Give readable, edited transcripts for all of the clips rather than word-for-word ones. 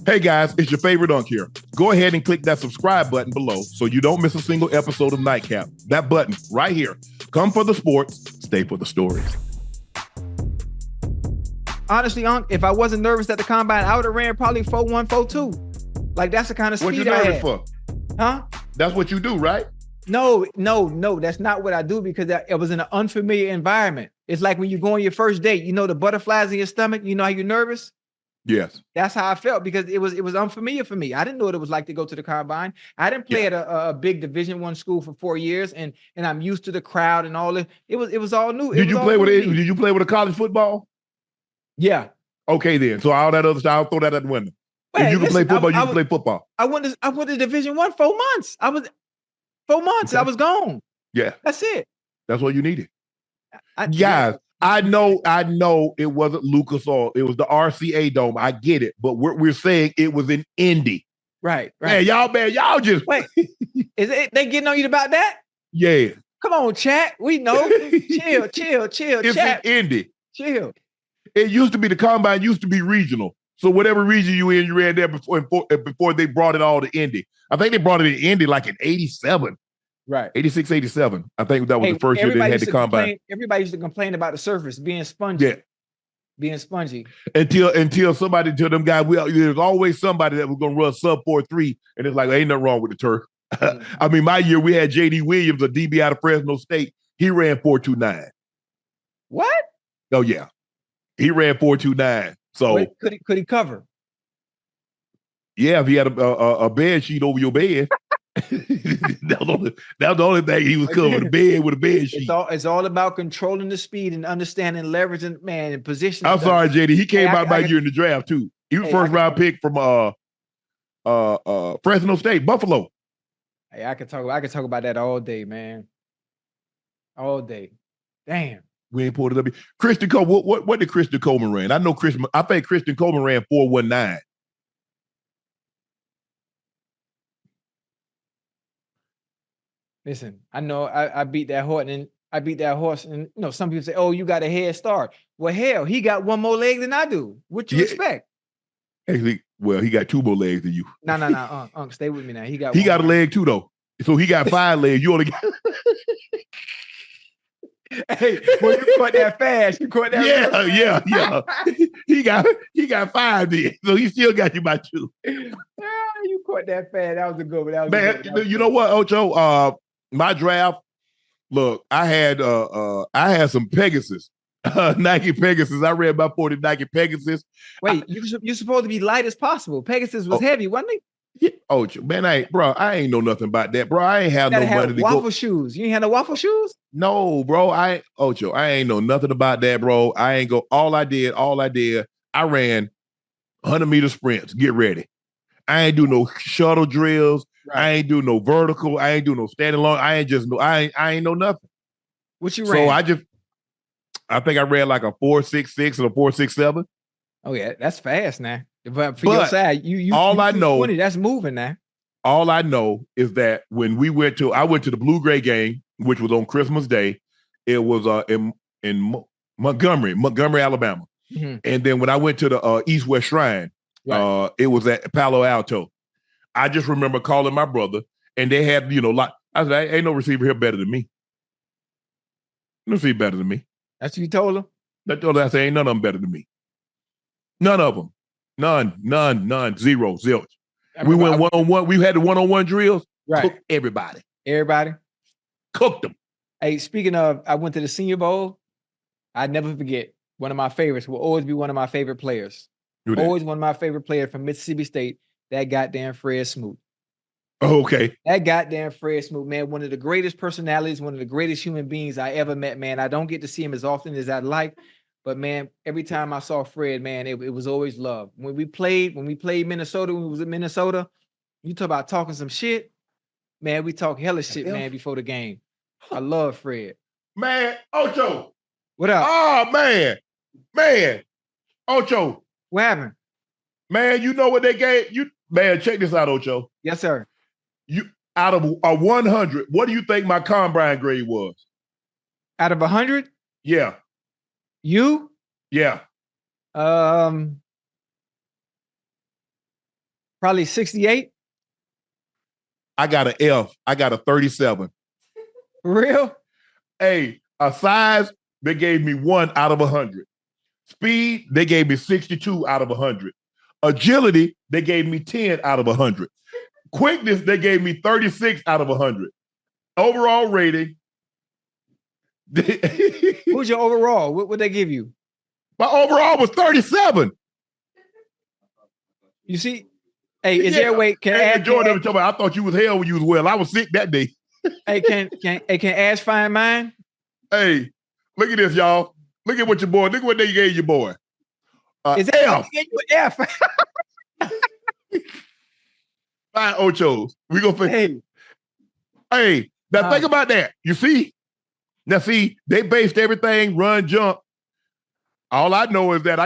Hey guys, it's your favorite Unk here. Go ahead and click that subscribe button below so you don't miss a single episode of Nightcap. That button right here. Come for the sports, stay for the stories. Honestly, Unk, if I wasn't nervous at the combine, I would have ran probably 4.1, 4.2. Like that's the kind of speed what you I nervous had. for? Huh? That's what you do, right? No, that's not what I do because it was in an unfamiliar environment. It's like when you go on your first date, you know the butterflies in your stomach, you know how you're nervous? Yes. That's how I felt because it was unfamiliar for me. I didn't know what it was like to go to the combine. I didn't play at a big Division I school for 4 years, and I'm used to the crowd and all this. It was all new. Did you play with a college football? Yeah. Okay, then. So all that other stuff, I'll throw that out the window. If you can play football, you can play football. I went to Division I 4 months. I was 4 months. Okay. I was gone. Yeah. That's it. That's what you needed. Guys, I know it wasn't Lucas Oil. It was the RCA Dome. I get it. But we're saying it was in Indy. Right. Man, y'all just wait. Is it they getting on you about that? Yeah. Come on, chat. We know. chill. It's chat. in Indy. Chill. It used to be the combine used to be regional. So whatever region you in, you ran there before they brought it all to Indy. I think they brought it to Indy like in 87. Right. 86, 87. I think that was the first year they had the combine. Everybody used to complain about the surface being spongy. Yeah. Being spongy. Until somebody told them guys, there's always somebody that was going to run sub 4.3, and it's like, ain't nothing wrong with the turf. I mean, my year, we had J.D. Williams, a DB out of Fresno State. He ran 4.29. What? Oh, yeah. He ran 4.29. So could he cover? Yeah, if he had a bed sheet over your bed. that was the only thing he was covering, the bed with a bed sheet. It's all about controlling the speed and understanding leveraging, man, and positioning. I'm sorry, JD. He came out my year in the draft too. He was first round pick from Fresno State, Buffalo. Hey, I could talk about that all day, man. All day. Damn. We ain't pulled it up. Christian Coleman, what did Christian Coleman run? I think Christian Coleman ran 4.19. Listen, I know I beat that horse, and some people say, "Oh, you got a head start." Well, hell, he got one more leg than I do. What you expect? Actually, well, he got two more legs than you. No, Unc, stay with me now. He got a leg too, though. So he got 5 legs. You only got. Hey, well, you caught that fast. You caught that. Yeah. He got 5 then, so he still got you by 2. You caught that fast. That was a good one. Man, you know what, Ocho? My draft. Look, I had some Pegasus, Nike Pegasus. I read about 40 Nike Pegasus. Wait, you're supposed to be light as possible. Pegasus was heavy, wasn't he? Yeah, Ocho, man, I ain't know nothing about that, bro. I ain't have no money to waffle shoes. You ain't had no waffle shoes? No, bro. Ocho, I ain't know nothing about that, bro. I ain't go. All I did, I ran 100-meter sprints. Get ready. I ain't do no shuttle drills. Right. I ain't do no vertical. I ain't do no standing long. I ain't know nothing. What you ran? So I think I ran like a 4.66 and a 4.67. Oh yeah, that's fast now. But for your side, you I know 20, that's moving now. All I know is that when I went to the Blue Gray game, which was on Christmas Day. It was in Montgomery, Alabama. Mm-hmm. And then when I went to the East West Shrine, right. It was at Palo Alto. I just remember calling my brother, and they had, I said, ain't no receiver here better than me. No receiver better than me. That's what you told him? I told him, I said, ain't none of them better than me. None of them. None. Zero, zilch. We went one-on-one. We had the one-on-one drills. Right. Cooked everybody. Cooked them. Hey, speaking of, I went to the Senior Bowl. I'd never forget. One of my favorites will always be one of my favorite players. Always one of my favorite players from Mississippi State. That goddamn Fred Smoot. Oh, okay. That goddamn Fred Smoot, man. One of the greatest personalities, one of the greatest human beings I ever met, man. I don't get to see him as often as I'd like. But man, every time I saw Fred, man, it was always love. When we played Minnesota, when we was in Minnesota, you talk about talking some shit. Man, we talk hella shit, man, before the game. I love Fred. Man, Ocho. What up? Oh, man. Ocho. What happened? Man, you know what they gave you? Man, check this out, Ocho. Yes, sir. You out of a 100, what do you think my combine grade was? Out of 100? Yeah. You? Yeah. Probably 68. I got an F. I got a 37. Real? Hey, a size, they gave me 1 out of 100. Speed, they gave me 62 out of 100. Agility, they gave me 10 out of 100. Quickness, they gave me 36 out of 100. Overall rating. Who's your overall? What would they give you? My overall was 37. You see? Hey, is there a way? Jordan, I thought you was hell when you was well. I was sick that day. Hey, can Ash find mine? Hey, look at this, y'all. Look at what your boy. Look at what they gave your boy. Is that F? They gave you an F? Fine, Ochos. We gonna Hey, now think about that. You see? Now see, they based everything run jump. All I know is that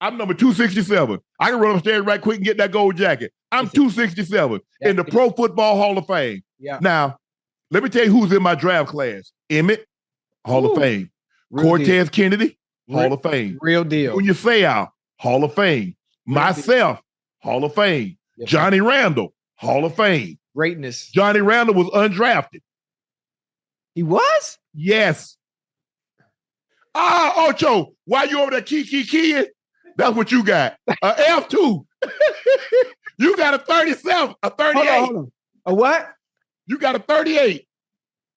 I'm number 267. I can run upstairs right quick and get that gold jacket. I'm 267 in the Pro Football Hall of Fame. Yeah. Now, let me tell you who's in my draft class. Emmett, Hall of Fame. Cortez Kennedy, Hall of Fame. Real deal. Junior Seau, Hall of Fame. Myself, Hall of Fame. Yes, Johnny Randall, Hall of Fame. Greatness. Johnny Randall was undrafted. He was? Yes. Ocho, why you over there keying? That's what you got. F2. You got a 37, a 38. Hold on. A what? You got a 38.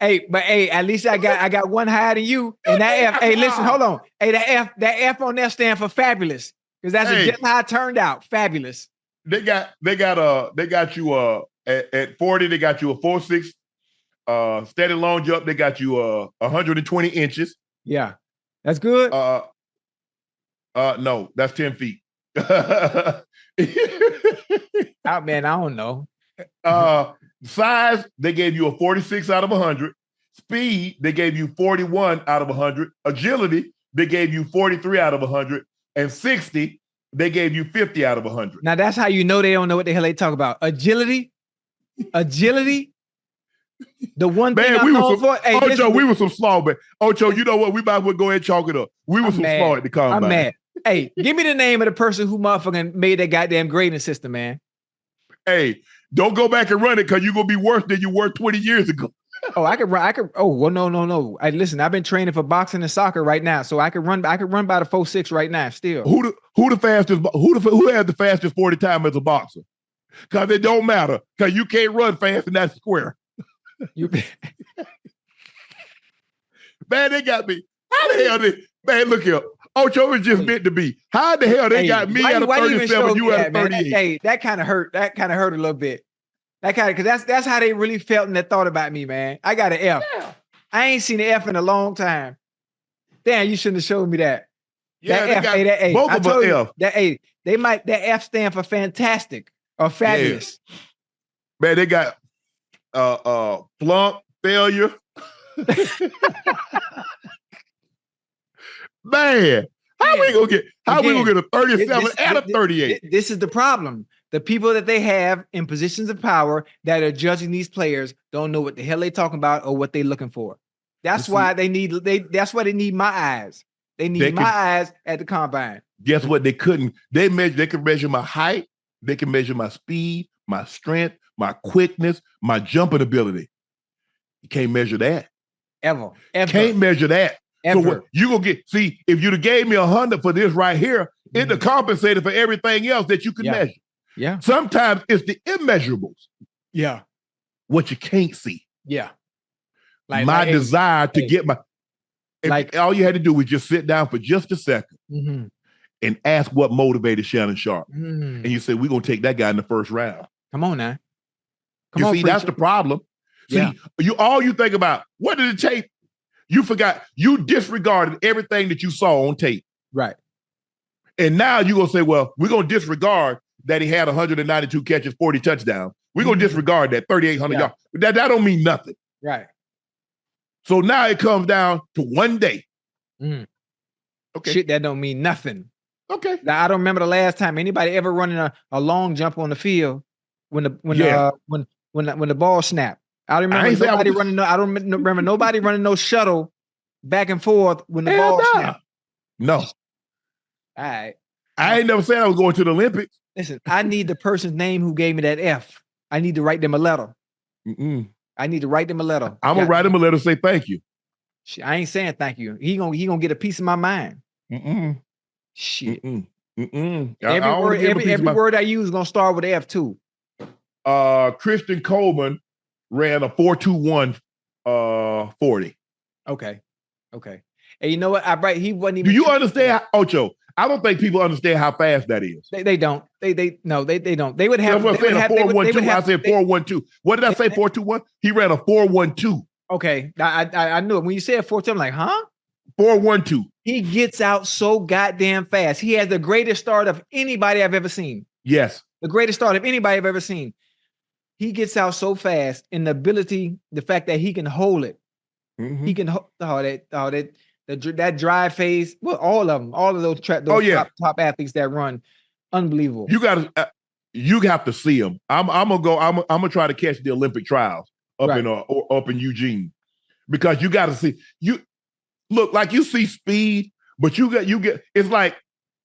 Hey, but hey, at least I got one higher than you. And that F, hey, listen, hold on. Hey, that F on there stand for fabulous. Because that's just how it turned out. Fabulous. They got you at 40, they got you a 4.6 steady long jump. They got you 120 inches. Yeah. That's good. No, that's 10 feet. Man, I don't know. Size, they gave you a 46 out of 100. Speed, they gave you 41 out of 100. Agility, they gave you 43 out of 100. And 60, they gave you 50 out of 100. Now that's how you know they don't know what the hell they talk about. Agility. The one thing man, Ocho, we were some small, but Ocho, you know what? We might as well go ahead and chalk it up. We were small at the combine. I'm mad. Hey, give me the name of the person who motherfucking made that goddamn grading system, man. Hey, don't go back and run it because you're gonna be worse than you were 20 years ago. Oh, I could run. Oh, well, no. Listen, I've been training for boxing and soccer right now, so I could run by the 4.6 right now. Still, who has the fastest 40 time as a boxer? Because it don't matter because you can't run fast in that square. Man, they got me. How the hell man? Look here. Ocho is just meant to be. How the hell they got me at a 37, you at a 38? Hey, that kind of hurt. That kind of hurt a little bit. That kind of because that's how they really felt and they thought about me, man. I got an F. Yeah. I ain't seen an F in a long time. Damn, you shouldn't have showed me that. Yeah, that they got both of them F. That F stand for fantastic or fabulous. Yeah. Man, they got flunk, failure. Man, how we gonna get a 37 and a 38? This is the problem. The people that they have in positions of power that are judging these players don't know what the hell they talking about or what they looking for. That's why they need my eyes. They need my eyes at the combine. Guess what? They couldn't. They can measure my height. They can measure my speed, my strength, my quickness, my jumping ability. You can't measure that. Ever. Can't measure that. Ever. So what you gonna get? See, if you'd have gave me 100 for this right here, it'd have compensated for everything else that you could measure. Yeah. Sometimes it's the immeasurables. Yeah. What you can't see. Yeah. My desire to get my. All you had to do was just sit down for just a second and ask what motivated Shannon Sharpe. And you say, we're gonna take that guy in the first round. Come on now. That's the problem. See, you think about, what did it take? You forgot, you disregarded everything that you saw on tape. Right. And now you're gonna say, well, we're gonna disregard that he had 192 catches, 40 touchdowns. We're gonna disregard that 3,800 yards. That don't mean nothing. Right. So now it comes down to one day. Okay. Shit, that don't mean nothing. Okay. Now, I don't remember the last time anybody ever running a long jump on the field when the ball snapped. I don't remember nobody running. I don't remember nobody running no shuttle back and forth when the ball snapped. No. All right. I ain't never said I was going to the Olympics. Listen, I need the person's name who gave me that F. I need to write them a letter. Mm-mm. I need to write them a letter. I'm gonna write him a letter, say thank you. I ain't saying thank you. He gonna get a piece of my mind. Mm-mm. Shit. Mm-mm. Mm-mm. Every word I use is gonna start with F too. Christian Coleman ran a 4.21 40. Okay. And you know what? He wasn't even. Do you understand, Ocho? I don't think people understand how fast that is. They don't. They don't. They would have. That's what I said, a 4.12. I said 4.12. What did I say? 4.21. He ran a 4.12. Okay, I knew it when you said 4.2. I'm like, huh? 4.12. He gets out so goddamn fast. He has the greatest start of anybody I've ever seen. Yes, the greatest start of anybody I've ever seen. He gets out so fast, and the fact that he can hold it. Mm-hmm. He can hold that drive phase. Well, all of those top athletes that run, unbelievable. You have to see him. I'm gonna try to catch the Olympic trials up in Eugene, because you got to see. You look like you see speed, but you get. It's like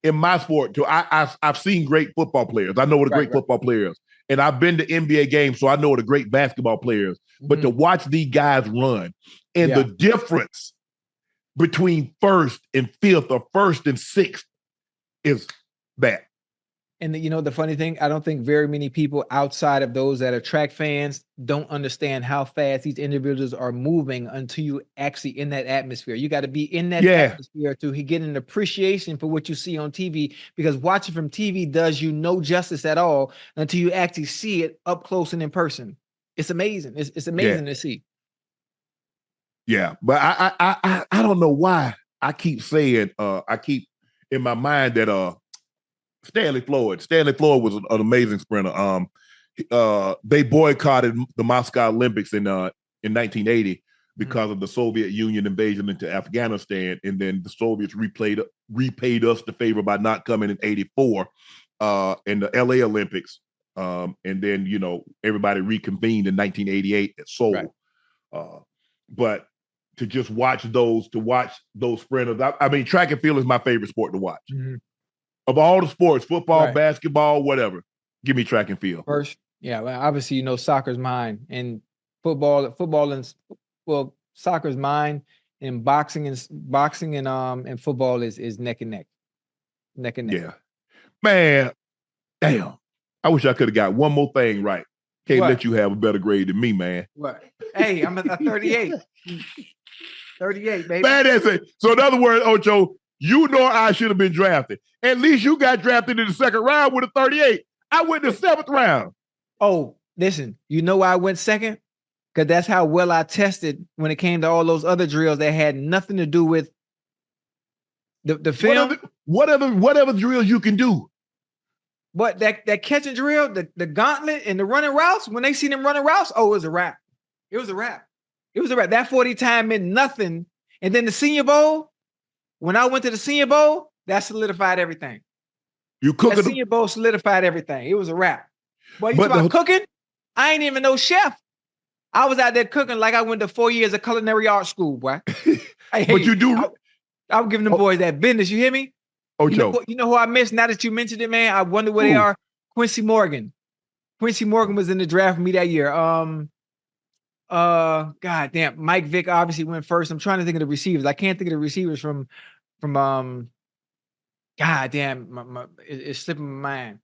in my sport too. I've seen great football players. I know what a great football players, and I've been to NBA games, so I know what a great basketball players. Mm-hmm. But to watch these guys run and the difference between first and fifth or first and sixth is that. And the funny thing, I don't think very many people outside of those that are track fans don't understand how fast these individuals are moving until you actually in that atmosphere. You got to be in that atmosphere to get an appreciation for what you see on TV, because watching from TV does you no justice at all until you actually see it up close and in person. It's amazing. It's amazing to see. Yeah, but I don't know why I keep saying I keep in my mind that Stanley Floyd was an amazing sprinter. They boycotted the Moscow Olympics in 1980 because of the Soviet Union invasion into Afghanistan, and then the Soviets repaid us the favor by not coming in '84 in the LA Olympics, and then everybody reconvened in 1988 at Seoul. Right. But to just watch those sprinters, I mean, track and field is my favorite sport to watch. Mm-hmm. Of all the sports, football, basketball, whatever, give me track and field. First, well, obviously, soccer's mine, and football and soccer's mine, and boxing and football is neck and neck. Yeah, man, damn. I wish I could have got one more thing right. Can't let you have a better grade than me, man. What? Hey, I'm a 38. 38, baby. Man, that's it. So in other words, Ocho, I should have been drafted. At least you got drafted in the second round with a 38. I went in the seventh round. Oh, listen, you know why I went second? Because that's how well I tested when it came to all those other drills that had nothing to do with the film. Whatever drills you can do. But that catching drill, the gauntlet and the running routes, when they see them running routes, it was a wrap. It was a wrap. That 40 time meant nothing. And then the Senior Bowl, when I went to the Senior Bowl, that solidified everything. The Senior Bowl solidified everything. It was a wrap. Boy, you talk about cooking? I ain't even no chef. I was out there cooking like I went to 4 years of culinary art school, boy. But you do. I'm giving the boys that business. You hear me? Ocho. You know who I missed? Now that you mentioned it, man, I wonder where they are. Quincy Morgan. Quincy Morgan was in the draft with me that year. God damn, Mike Vick obviously went first. I'm trying to think of the receivers. I can't think of the receivers from God damn, it's slipping my mind.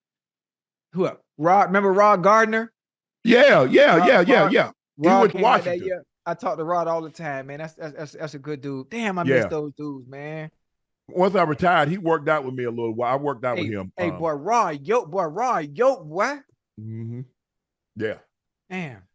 Who up? Remember Rod Gardner? Yeah. Rod He went to Washington. I talk to Rod all the time, man. That's a good dude. Damn, I miss those dudes, man. Once I retired, he worked out with me a little while. I worked out with him. Hey, boy, Rod, yo, boy. Mm-hmm. Yeah. Damn.